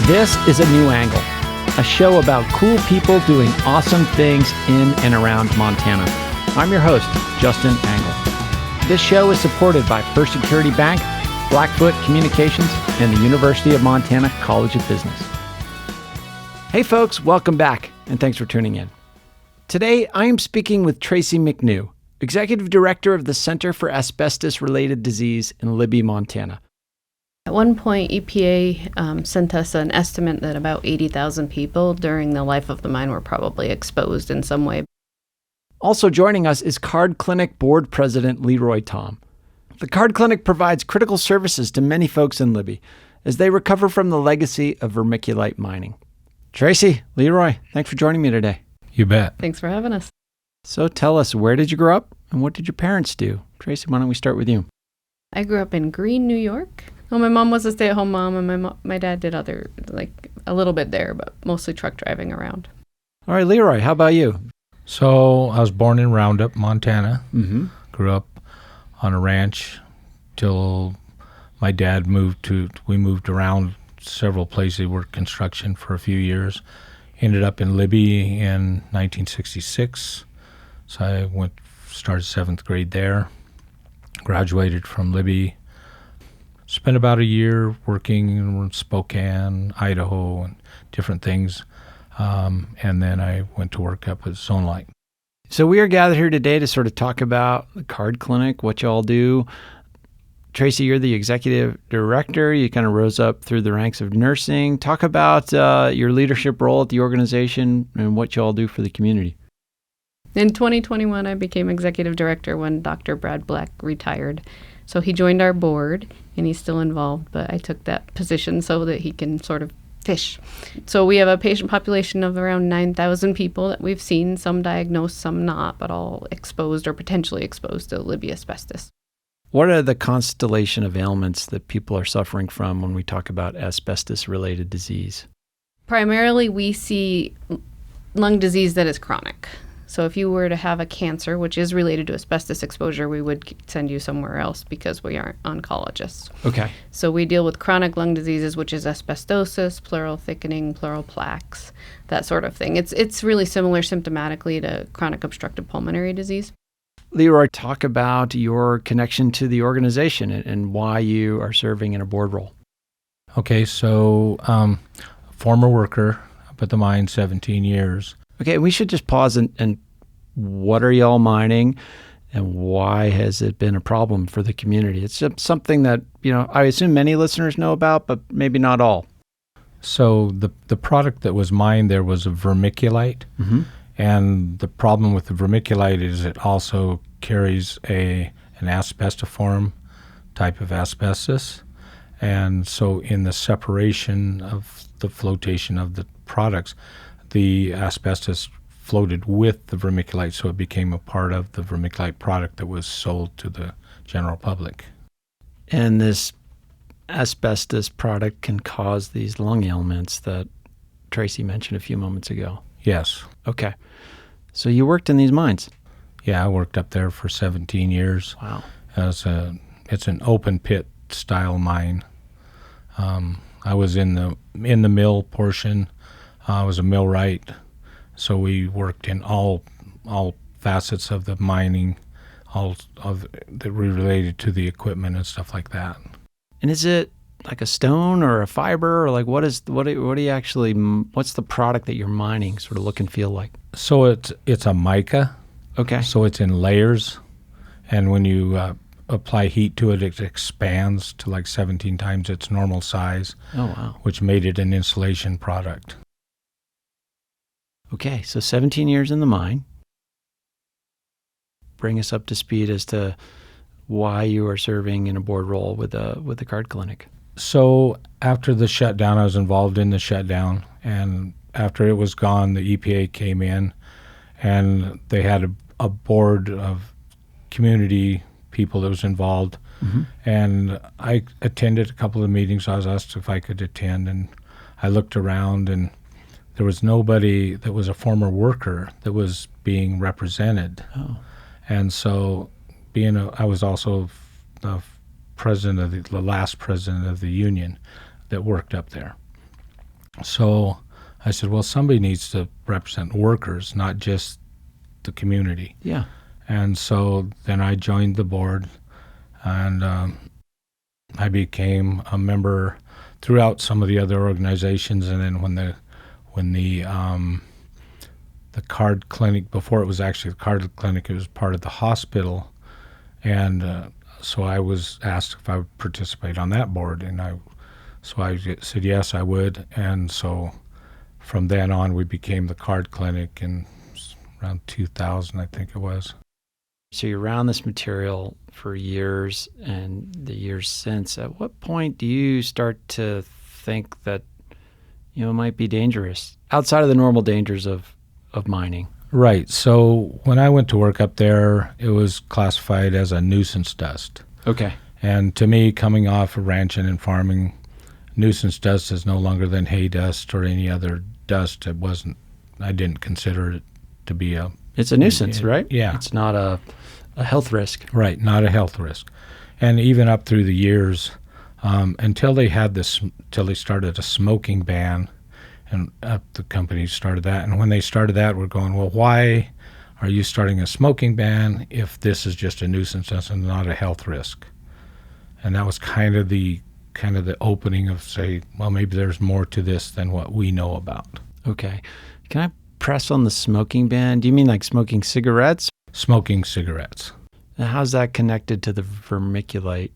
This is A New Angle, a show about cool people doing awesome things in and around Montana. I'm your host, Justin Angle. This show is supported by First Security Bank, Blackfoot Communications, and the University of Montana College of Business. Hey folks, welcome back, and thanks for tuning in. Today, I am speaking with Tracy McNew, Executive Director of the Center for Asbestos Related Disease in Libby, Montana. At one point, EPA sent us an estimate that about 80,000 people during the life of the mine were probably exposed in some way. Also joining us is Card Clinic Board President LeRoy Thom. The Card Clinic provides critical services to many folks in Libby as they recover from the legacy of vermiculite mining. Tracy, LeRoy, thanks for joining me today. You bet. Thanks for having us. So tell us, where did you grow up and what did your parents do? Tracy, why don't we start with you? I grew up in Greene, New York. Well, my mom was a stay-at-home mom, and my dad did other, a little bit there, but mostly truck driving around. All right, LeRoy, how about you? So I was born in Roundup, Montana. Mm-hmm. Grew up on a ranch till my dad we moved around several places, worked construction for a few years. Ended up in Libby in 1966. So I started 7th grade there. Graduated from Libby. Spent about a year working in Spokane, Idaho, and different things. And then I went to work up at Zone Light. So we are gathered here today to sort of talk about the Card Clinic, what y'all do. Tracy, you're the executive director. You kind of rose up through the ranks of nursing. Talk about your leadership role at the organization and what y'all do for the community. In 2021, I became executive director when Dr. Brad Black retired. So he joined our board, and he's still involved, but I took that position so that he can sort of fish. So we have a patient population of around 9,000 people that we've seen, some diagnosed, some not, but all exposed or potentially exposed to Libby asbestos. What are the constellation of ailments that people are suffering from when we talk about asbestos-related disease? Primarily, we see lung disease that is chronic. So if you were to have a cancer, which is related to asbestos exposure, we would send you somewhere else because we aren't oncologists. Okay. So we deal with chronic lung diseases, which is asbestosis, pleural thickening, pleural plaques, that sort of thing. It's really similar symptomatically to chronic obstructive pulmonary disease. LeRoy, talk about your connection to the organization and why you are serving in a board role. Okay, so former worker up at the mine, 17 years. Okay, we should just pause and what are y'all mining and why has it been a problem for the community? It's just something that, I assume many listeners know about, but maybe not all. So the product that was mined there was a vermiculite. Mm-hmm. And the problem with the vermiculite is it also carries an asbestiform type of asbestos. And so in the separation of the flotation of the products, the asbestos floated with the vermiculite, so it became a part of the vermiculite product that was sold to the general public. And this asbestos product can cause these lung ailments that Tracy mentioned a few moments ago. Yes. Okay. So you worked in these mines? Yeah, I worked up there for 17 years. Wow. It's an open pit style mine. I was in the mill portion. I was a millwright, so we worked in all facets of the mining, all of that related to the equipment and stuff like that. And is it like a stone or a fiber, or like what's the product that you're mining sort of look and feel like? So it's a mica. Okay. So it's in layers, and when you apply heat to it, it expands to like 17 times its normal size. Oh, wow. Which made it an insulation product. Okay, so 17 years in the mine. Bring us up to speed as to why you are serving in a board role with the Card Clinic. So after the shutdown, I was involved in the shutdown, and after it was gone, the EPA came in, and they had a board of community people that was involved, mm-hmm. and I attended a couple of meetings. I was asked if I could attend, and I looked around, and there was nobody that was a former worker that was being represented. Oh. And so I was also the president of the last president of the union that worked up there. So I said, well, somebody needs to represent workers, not just the community. Yeah. And so then I joined the board, and I became a member throughout some of the other organizations. And then when the card clinic, before it was actually the card clinic, it was part of the hospital, and so I was asked if I would participate on that board, and I said yes, I would. And so from then on, we became the card clinic in around 2000, I think it was. So you're around this material for years and the years since. At what point do you start to think that, it might be dangerous outside of the normal dangers of mining? Right. So when I went to work up there, it was classified as a nuisance dust. Okay. And to me, coming off of ranching and farming, nuisance dust is no longer than hay dust or any other dust. I didn't consider it to be It's a nuisance, right? Yeah. It's not a health risk. Right, not a health risk. And even up through the years, until they started a smoking ban, and the company started that. And when they started that, we're going, well, why are you starting a smoking ban if this is just a nuisance and not a health risk? And that was kind of the opening of, say, well, maybe there's more to this than what we know about. Okay. Can I press on the smoking ban? Do you mean like smoking cigarettes? Smoking cigarettes. And how's that connected to the vermiculite?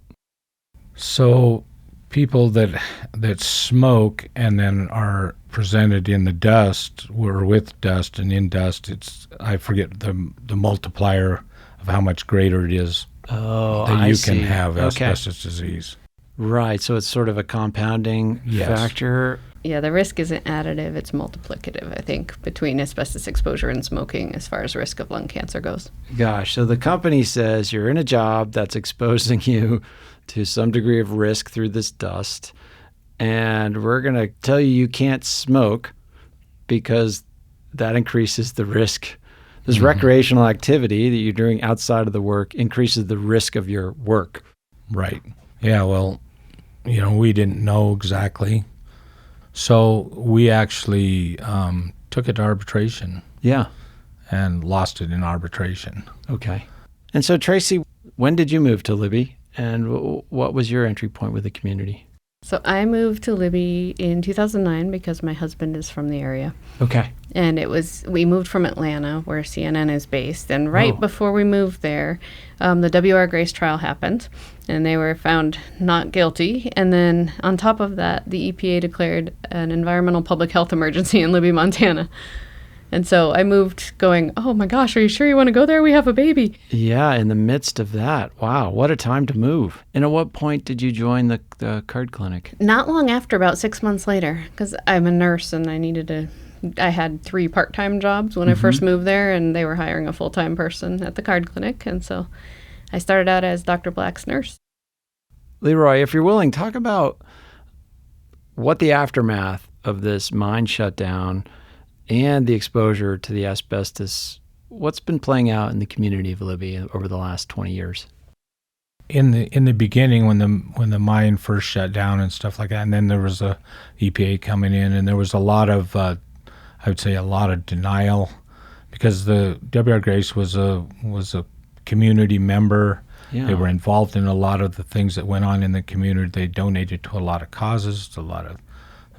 So people that smoke and then are presented in the dust, or with dust and in dust, I forget the multiplier of how much greater it is that you can have asbestos disease. Right, so it's sort of a compounding factor. Yeah, the risk isn't additive, it's multiplicative, I think, between asbestos exposure and smoking as far as risk of lung cancer goes. Gosh, so the company says you're in a job that's exposing you to some degree of risk through this dust, and we're going to tell you can't smoke because that increases the risk. This recreational activity that you're doing outside of the work increases the risk of your work. Right. Yeah, well, we didn't know exactly. So we actually took it to arbitration. Yeah. And lost it in arbitration. Okay. And so, Tracy, when did you move to Libby, and what was your entry point with the community? So I moved to Libby in 2009 because my husband is from the area. Okay. And we moved from Atlanta, where CNN is based. And right before we moved there, the W.R. Grace trial happened, and they were found not guilty. And then on top of that, the EPA declared an environmental public health emergency in Libby, Montana. And so I moved going, oh my gosh, are you sure you want to go there? We have a baby. Yeah, in the midst of that. Wow, what a time to move. And at what point did you join the card clinic? Not long after, about 6 months later, because I'm a nurse and I had 3 part-time jobs when I first moved there, and they were hiring a full-time person at the card clinic. And so I started out as Dr. Black's nurse. LeRoy, if you're willing, talk about what the aftermath of this mine shutdown and the exposure to the asbestos, what's been playing out in the community of Libby over the last 20 years? In the beginning, when the mine first shut down and stuff like that, and then there was a EPA coming in, and there was a lot of, I would say, a lot of denial, because the W.R. Grace was a community member. Yeah. They were involved in a lot of the things that went on in the community. They donated to a lot of causes, to a lot of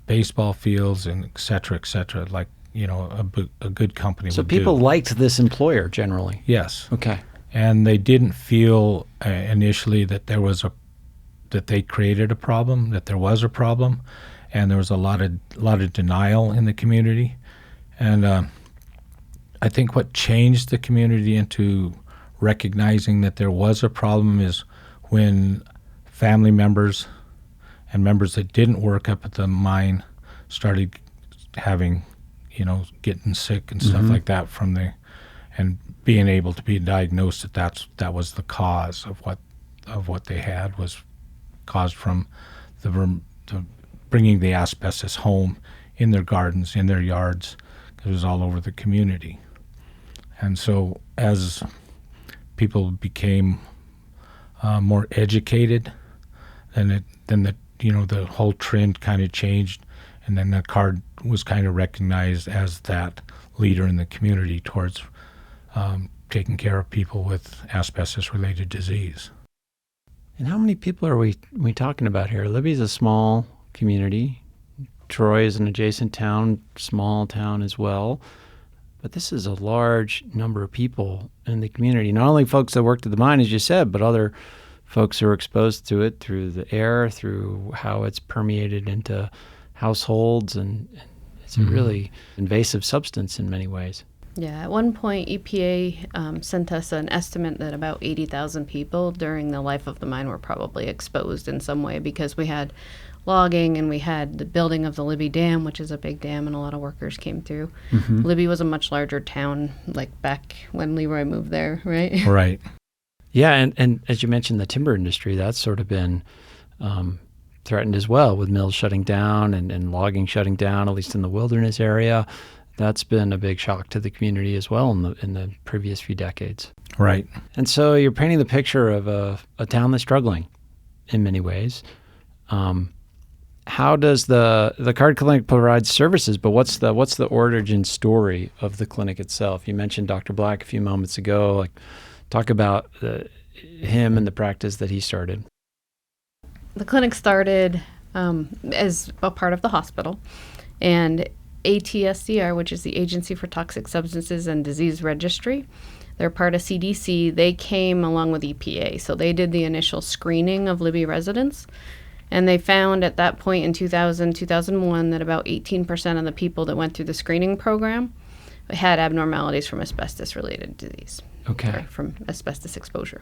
baseball fields, and et cetera, like, a good company would do. So people liked this employer generally? Yes. Okay. And they didn't feel initially that that they created a problem, that there was a problem, and there was a lot of denial in the community. And I think what changed the community into recognizing that there was a problem is when family members and members that didn't work up at the mine started having, getting sick and stuff like that and being able to be diagnosed that was the cause of what they had, was caused from the bringing the asbestos home in their gardens, in their yards, because it was all over the community. And so as people became more educated, then the whole trend kind of changed, And then the card was kind of recognized as that leader in the community towards taking care of people with asbestos-related disease. And how many people are we talking about here? Libby's a small community. Troy is an adjacent town, small town as well. But this is a large number of people in the community. Not only folks that worked at the mine, as you said, but other folks who are exposed to it through the air, through how it's permeated into households, and it's a really invasive substance in many ways. Yeah, at one point, EPA sent us an estimate that about 80,000 people during the life of the mine were probably exposed in some way, because we had logging and we had the building of the Libby Dam, which is a big dam, and a lot of workers came through. Mm-hmm. Libby was a much larger town, like back when LeRoy moved there, right? Right. Yeah, and as you mentioned, the timber industry, that's sort of been threatened as well, with mills shutting down and logging shutting down, at least in the wilderness area. That's been a big shock to the community as well in the previous few decades. Right. And so you're painting the picture of a town that's struggling in many ways. How does the card clinic provide services, but what's the origin story of the clinic itself? You mentioned Dr. Black a few moments ago. Talk about him and the practice that he started. The clinic started as a part of the hospital, and ATSDR, which is the Agency for Toxic Substances and Disease Registry, they're part of CDC. They came along with EPA, so they did the initial screening of Libby residents, and they found at that point in 2001 that about 18% of the people that went through the screening program had abnormalities from asbestos-related disease. Okay. From asbestos exposure.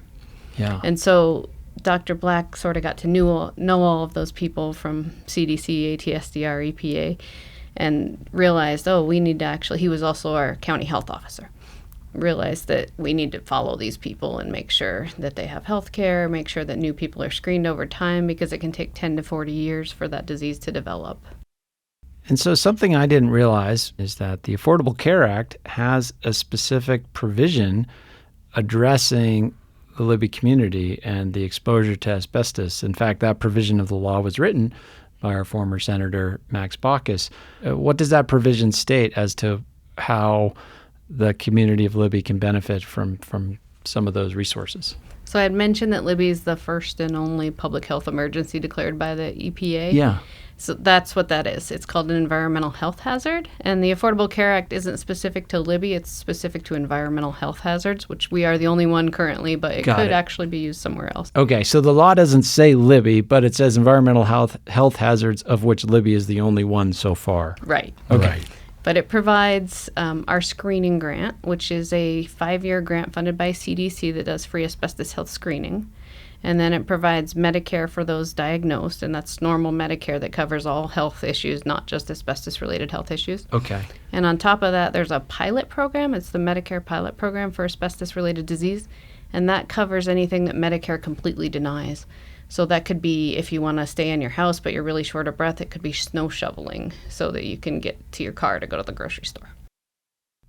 Yeah. And so Dr. Black sort of got to know all of those people from CDC, ATSDR, EPA, and realized, we need to actually, he was also our county health officer, realized that we need to follow these people and make sure that they have health care, make sure that new people are screened over time, because it can take 10 to 40 years for that disease to develop. And so something I didn't realize is that the Affordable Care Act has a specific provision addressing the Libby community and the exposure to asbestos. In fact, that provision of the law was written by our former Senator Max Baucus. What does that provision state as to how the community of Libby can benefit from some of those resources? So I had mentioned that Libby is the first and only public health emergency declared by the EPA. Yeah. So that's what that is. It's called an environmental health hazard. And the Affordable Care Act isn't specific to Libby. It's specific to environmental health hazards, which we are the only one currently, but it could actually be used somewhere else. Okay, so the law doesn't say Libby, but it says environmental health hazards, of which Libby is the only one so far. Right. Okay. Right. But it provides our screening grant, which is a 5-year grant funded by CDC that does free asbestos health screening. And then it provides Medicare for those diagnosed, and that's normal Medicare that covers all health issues, not just asbestos-related health issues. Okay. And on top of that, there's a pilot program. It's the Medicare pilot program for asbestos-related disease, and that covers anything that Medicare completely denies. So that could be if you want to stay in your house but you're really short of breath, it could be snow shoveling so that you can get to your car to go to the grocery store.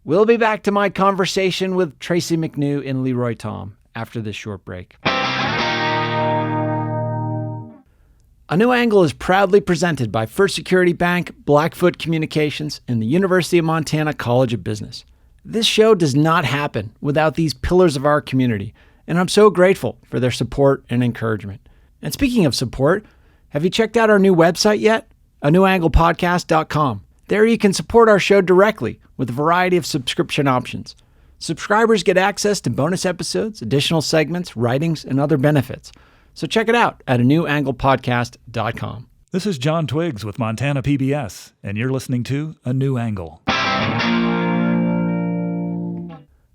We'll be back to my conversation with Tracy McNew and LeRoy Thom after this short break. A New Angle is proudly presented by First Security Bank, Blackfoot Communications, and the University of Montana College of Business. This show does not happen without these pillars of our community, and I'm so grateful for their support and encouragement. And speaking of support, have you checked out our new website yet? anewanglepodcast.com. There you can support our show directly with a variety of subscription options. Subscribers get access to bonus episodes, additional segments, writings, and other benefits. So check it out at anewanglepodcast.com. This is John Twiggs with Montana PBS, and you're listening to A New Angle.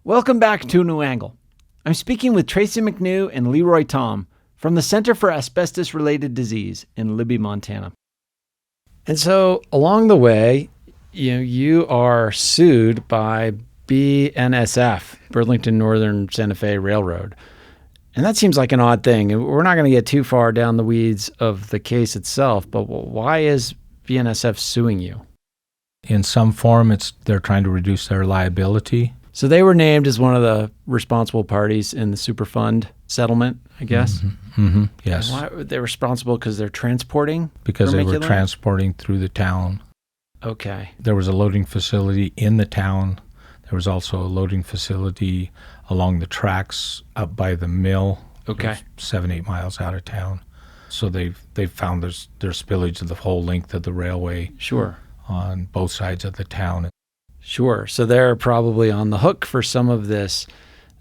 Welcome back to A New Angle. I'm speaking with Tracy McNew and LeRoy Thom from the Center for Asbestos Related Disease in Libby, Montana. And so along the way, you are sued by BNSF, Burlington Northern Santa Fe Railroad. And that seems like an odd thing. We're not going to get too far down the weeds of the case itself, but why is BNSF suing you? In some form, they're trying to reduce their liability. So they were named as one of the responsible parties in the Superfund settlement, I guess? Mm-hmm. Mm-hmm. Yes. Why were they responsible? Because they're transporting Because they were vermiculite? transporting through the town. Okay. There was a loading facility in the town. There was also a loading facility along the tracks up by the mill. Okay. 7-8 miles out of town. So they've found there's spillage of the whole length of the railway. Sure. On both sides of the town. Sure. So they're probably on the hook for some of this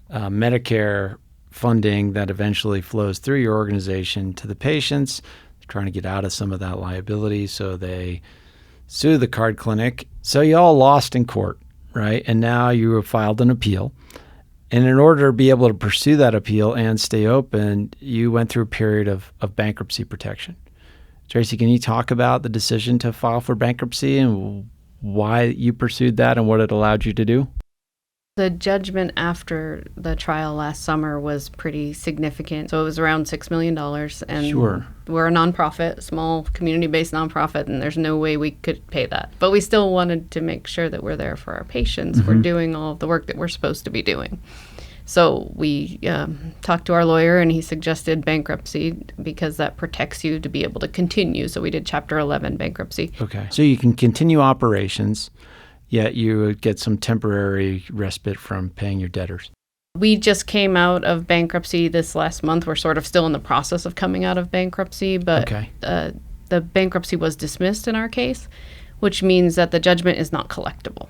Medicare funding that eventually flows through your organization to the patients. They're trying to get out of some of that liability, so they sue the card clinic. So you all lost in court, right? And now you have filed an appeal. And in order to be able to pursue that appeal and stay open, you went through a period of bankruptcy protection. Tracy, can you talk about the decision to file for bankruptcy and why you pursued that and what it allowed you to do? The judgment after the trial last summer was pretty significant. So it was around $6 million. And Sure. We're a nonprofit, a small community-based nonprofit, and there's no way we could pay that. But we still wanted to make sure that we're there for our patients. Mm-hmm. We're doing all of the work that we're supposed to be doing. So we talked to our lawyer, and he suggested bankruptcy because that protects you to be able to continue. So we did Chapter 11 bankruptcy. Okay. So you can continue operations, yet you would get some temporary respite from paying your debtors. We just came out of bankruptcy this last month. We're sort of still in the process of coming out of bankruptcy, but Okay. The bankruptcy was dismissed in our case, which means that the judgment is not collectible.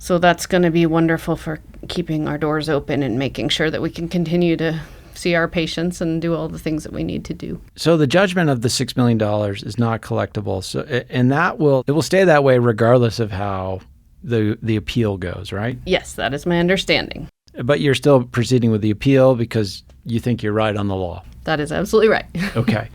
So that's going to be wonderful for keeping our doors open and making sure that we can continue to see our patients and do all the things that we need to do. So the judgment of the $6 million is not collectible. So, and it will stay that way regardless of how the appeal goes, right? Yes, that is my understanding. But you're still proceeding with the appeal because you think you're right on the law. That is absolutely right. Okay.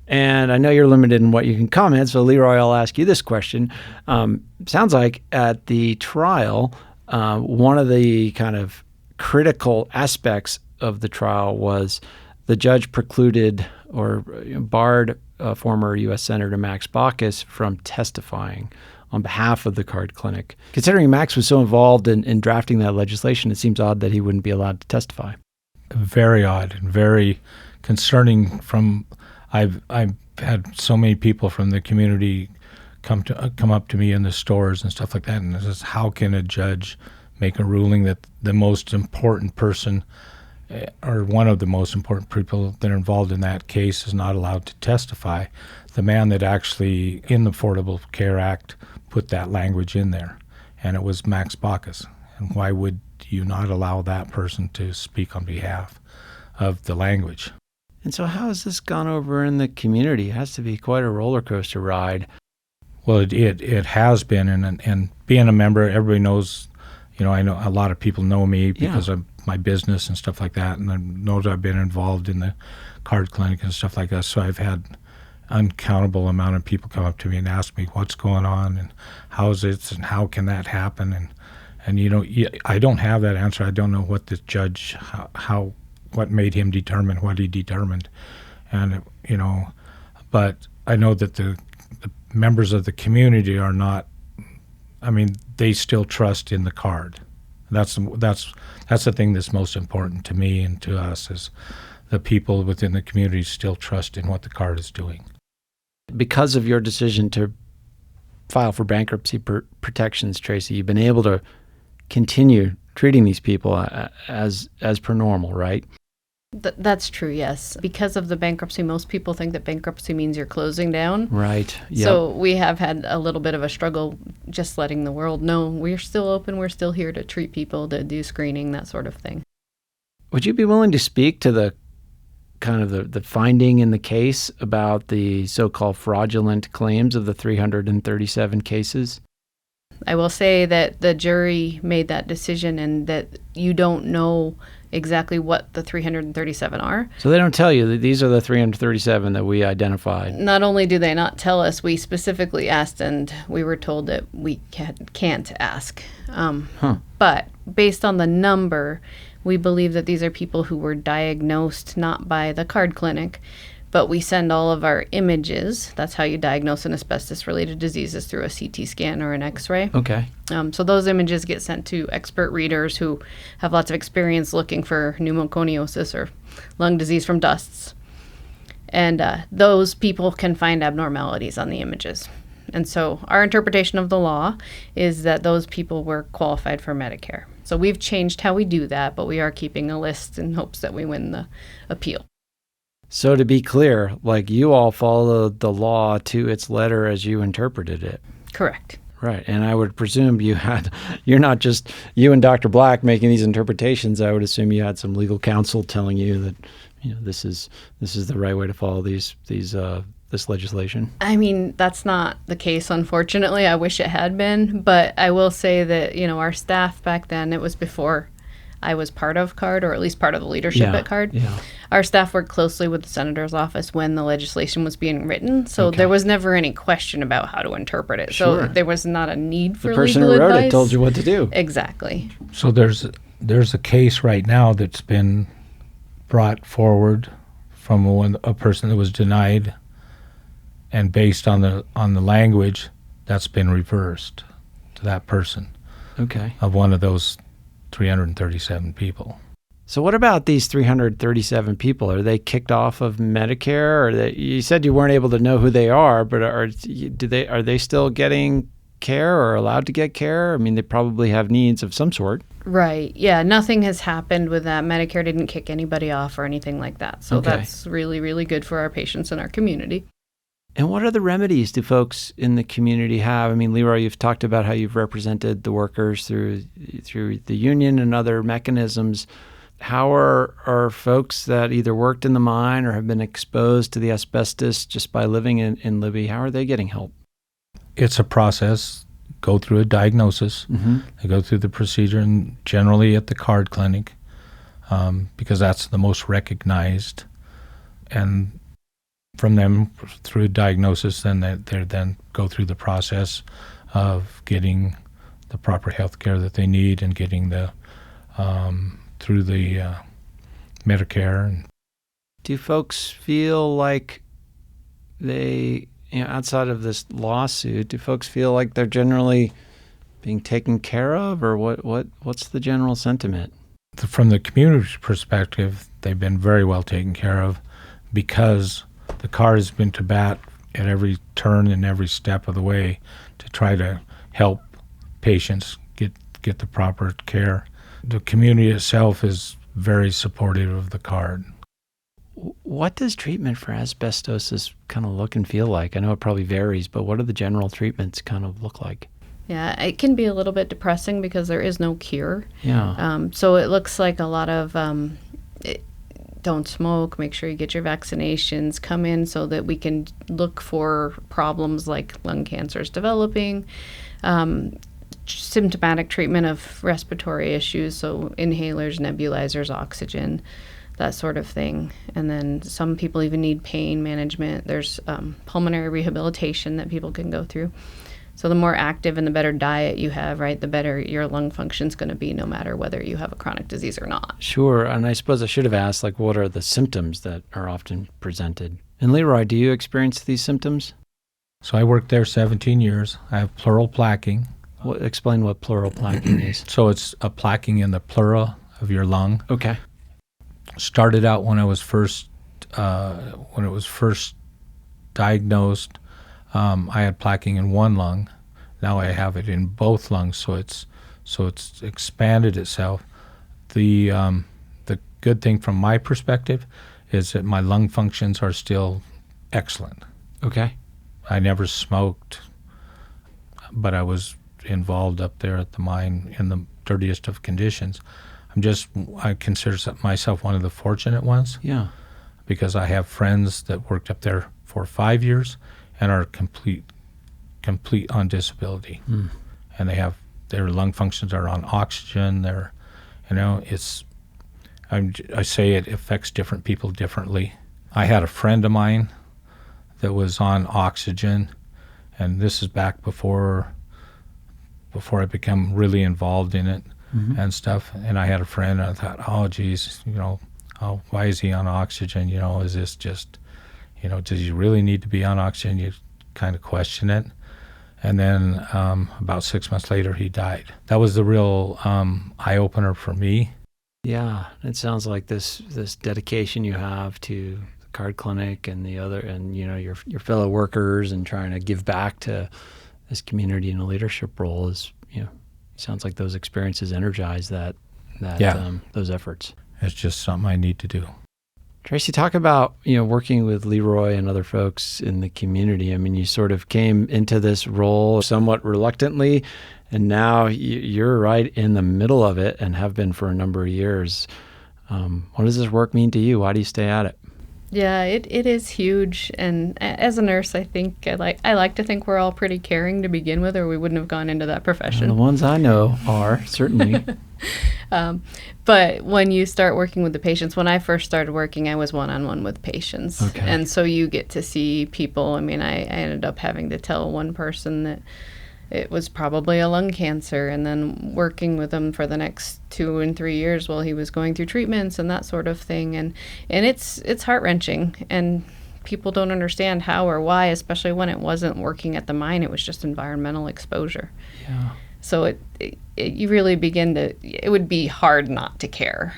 And I know you're limited in what you can comment, so LeRoy, I'll ask you this question. Sounds like at the trial, one of the kind of critical aspects of the trial was the judge precluded or barred former U.S. Senator Max Baucus from testifying on behalf of the card clinic. Considering Max was so involved in drafting that legislation, it seems odd that he wouldn't be allowed to testify. Very odd and very concerning. I've had so many people from the community come up to me in the stores and stuff like that, and this is, how can a judge make a ruling that the most important person or one of the most important people that are involved in that case is not allowed to testify? The man that actually, in the Affordable Care Act, put that language in there, and it was Max Baucus. And why would you not allow that person to speak on behalf of the language? And so how has this gone over in the community? It has to be quite a roller coaster ride. Well, it has been, and being a member, everybody knows, I know a lot of people know me because of my business and stuff like that, and I know that I've been involved in the card clinic and stuff like that, so I've had uncountable amount of people come up to me and ask me what's going on and how's it and how can that happen, and I don't have that answer. I don't know what the judge, what made him determine what he determined, and but I know that the members of the community are not. I mean, they still trust in the card. That's the thing that's most important to me and to us, is the people within the community still trust in what the card is doing. Because of your decision to file for bankruptcy protections, Tracy, you've been able to continue treating these people as per normal, right? That's true, yes. Because of the bankruptcy, most people think that bankruptcy means you're closing down. Right. Yep. So we have had a little bit of a struggle just letting the world know we're still open, we're still here to treat people, to do screening, that sort of thing. Would you be willing to speak to the kind of the finding in the case about the so-called fraudulent claims of the 337 cases? I will say that the jury made that decision and that you don't know exactly what the 337 are. So they don't tell you that these are the 337 that we identified. Not only do they not tell us, we specifically asked and we were told that we can't ask. But based on the number, we believe that these are people who were diagnosed not by the card clinic, but we send all of our images. That's how you diagnose an asbestos-related disease, is through a CT scan or an X-ray. Okay. So those images get sent to expert readers who have lots of experience looking for pneumoconiosis or lung disease from dusts. And those people can find abnormalities on the images. And so our interpretation of the law is that those people were qualified for Medicare. So we've changed how we do that, but we are keeping a list in hopes that we win the appeal. So to be clear, like you all followed the law to its letter as you interpreted it. Correct. Right. And I would presume you're not just you and Dr. Black making these interpretations. I would assume you had some legal counsel telling you that, this is the right way to follow this legislation. I mean, that's not the case, unfortunately. I wish it had been. But I will say that, our staff back then, it was before I was part of CARD, or at least part of the leadership at CARD. Yeah. Our staff worked closely with the senator's office when the legislation was being written, so there was never any question about how to interpret it. Sure. So there was not a need for legal advice. The person who who wrote it told you what to do. Exactly. So there's a case right now that's been brought forward from a person that was denied, and based on the language, that's been reversed to that person. Okay. Of one of those 337 people. So what about these 337 people? Are they kicked off of Medicare? Or you said you weren't able to know who they are, but are they still getting care or allowed to get care? I mean, they probably have needs of some sort. Right. Yeah, nothing has happened with that. Medicare didn't kick anybody off or anything like that. So that's really, really good for our patients and our community. And what other remedies do folks in the community have? I mean, LeRoy, you've talked about how you've represented the workers through the union and other mechanisms. How are folks that either worked in the mine or have been exposed to the asbestos just by living in Libby, how are they getting help? It's a process. Go through a diagnosis. Mm-hmm. They go through the procedure, and generally at the CARD clinic, because that's the most recognized. And from them, through diagnosis, then they then go through the process of getting the proper health care that they need and getting the through the Medicare. Do folks feel like they, outside of this lawsuit, do folks feel like they're generally being taken care of, or what's the general sentiment? From the community perspective, they've been very well taken care of, because the CARD has been to bat at every turn and every step of the way to try to help patients get the proper care. The community itself is very supportive of the CARD. What does treatment for asbestosis kind of look and feel like? I know it probably varies, but what do the general treatments kind of look like? Yeah, it can be a little bit depressing because there is no cure. Yeah. So it looks like a lot of don't smoke, make sure you get your vaccinations, come in so that we can look for problems like lung cancers developing, symptomatic treatment of respiratory issues, so inhalers, nebulizers, oxygen, that sort of thing. And then some people even need pain management. There's pulmonary rehabilitation that people can go through. So the more active and the better diet you have, right, the better your lung function's going to be, no matter whether you have a chronic disease or not. Sure. And I suppose I should have asked, what are the symptoms that are often presented? And LeRoy, do you experience these symptoms? So I worked there 17 years. I have pleural plaquing. Explain what pleural plaquing is. So it's a plaquing in the pleura of your lung. Okay. Started out when it was first diagnosed. I had plaquing in one lung. Now I have it in both lungs, so it's expanded itself. The good thing from my perspective is that my lung functions are still excellent. Okay. I never smoked, but I was involved up there at the mine in the dirtiest of conditions. I consider myself one of the fortunate ones. Yeah. Because I have friends that worked up there for 5 years and are complete on disability. Mm. And their lung functions are on oxygen. I say it affects different people differently. I had a friend of mine that was on oxygen, and this is back before I became really involved in it. Mm-hmm. And stuff. And I had a friend, and I thought, oh, geez, why is he on oxygen? Is this just, does he really need to be on oxygen? You kind of question it. And then about 6 months later, he died. That was the real eye-opener for me. Yeah, it sounds like this dedication you have to card clinic and the other, and your fellow workers, and trying to give back to this community in a leadership role is, sounds like those experiences energize those efforts. It's just something I need to do. Tracy, talk about, working with LeRoy and other folks in the community. I mean, you sort of came into this role somewhat reluctantly, and now you're right in the middle of it and have been for a number of years. What does this work mean to you? Why do you stay at it? Yeah, it is huge. And as a nurse, I think I like to think we're all pretty caring to begin with, or we wouldn't have gone into that profession. The ones I know are, certainly. But when you start working with the patients, when I first started working, I was one-on-one with patients. Okay. And so you get to see people. I mean, I ended up having to tell one person that it was probably a lung cancer, and then working with him for the next 2 and 3 years while he was going through treatments and that sort of thing. And it's heart-wrenching, and people don't understand how or why, especially when it wasn't working at the mine. It was just environmental exposure. Yeah. So you really begin to, it would be hard not to care.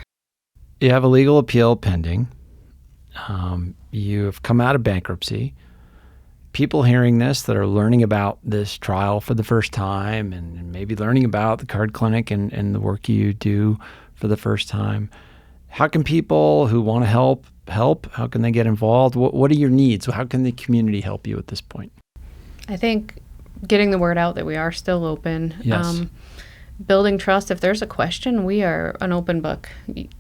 You have a legal appeal pending. You've come out of bankruptcy. People hearing this that are learning about this trial for the first time, and maybe learning about the card clinic and the work you do for the first time, how can people who want to help? How can they get involved? What are your needs? How can the community help you at this point? I think getting the word out that we are still open. Yes. Building trust. If there's a question, we are an open book.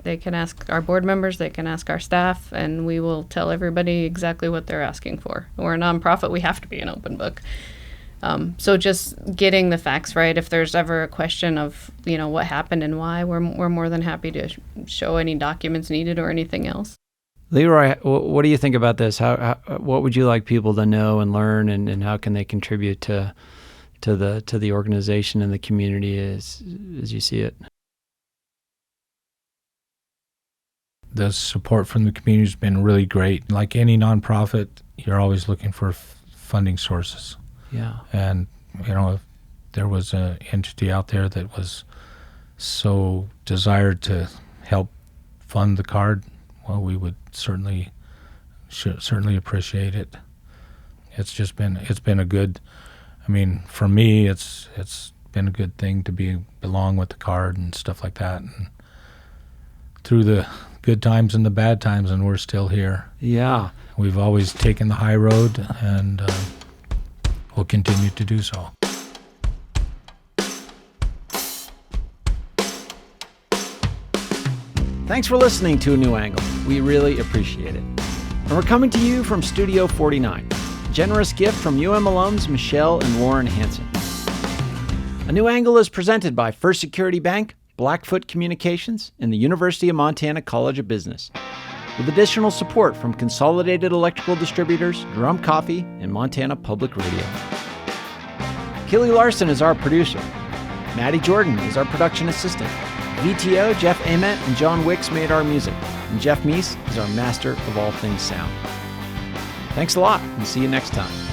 They can ask our board members, they can ask our staff, and we will tell everybody exactly what they're asking for. We're a nonprofit, we have to be an open book. So just getting the facts right. If there's ever a question of, what happened and why, we're more than happy to show any documents needed or anything else. LeRoy, what do you think about this? What would you like people to know and learn, and how can they contribute to the organization and the community as you see it? The support from the community has been really great. Like any nonprofit, you're always looking for funding sources. Yeah. And, if there was an entity out there that was so desired to help fund the card, well, we would certainly appreciate it. It's been a good, for me, it's been a good thing to belong with the card and stuff like that. And through the good times and the bad times, and we're still here. Yeah. We've always taken the high road, and we'll continue to do so. Thanks for listening to A New Angle. We really appreciate it. And we're coming to you from Studio 49. Generous gift from UM alums Michelle and Lauren Hansen. A New Angle is presented by First Security Bank, Blackfoot Communications, and the University of Montana College of Business, with additional support from Consolidated Electrical Distributors, Drum Coffee, and Montana Public Radio. Keely Larson is our producer. Maddie Jordan is our production assistant. VTO, Jeff Ament, and John Wicks made our music, and Jeff Meese is our master of all things sound. Thanks a lot, and see you next time.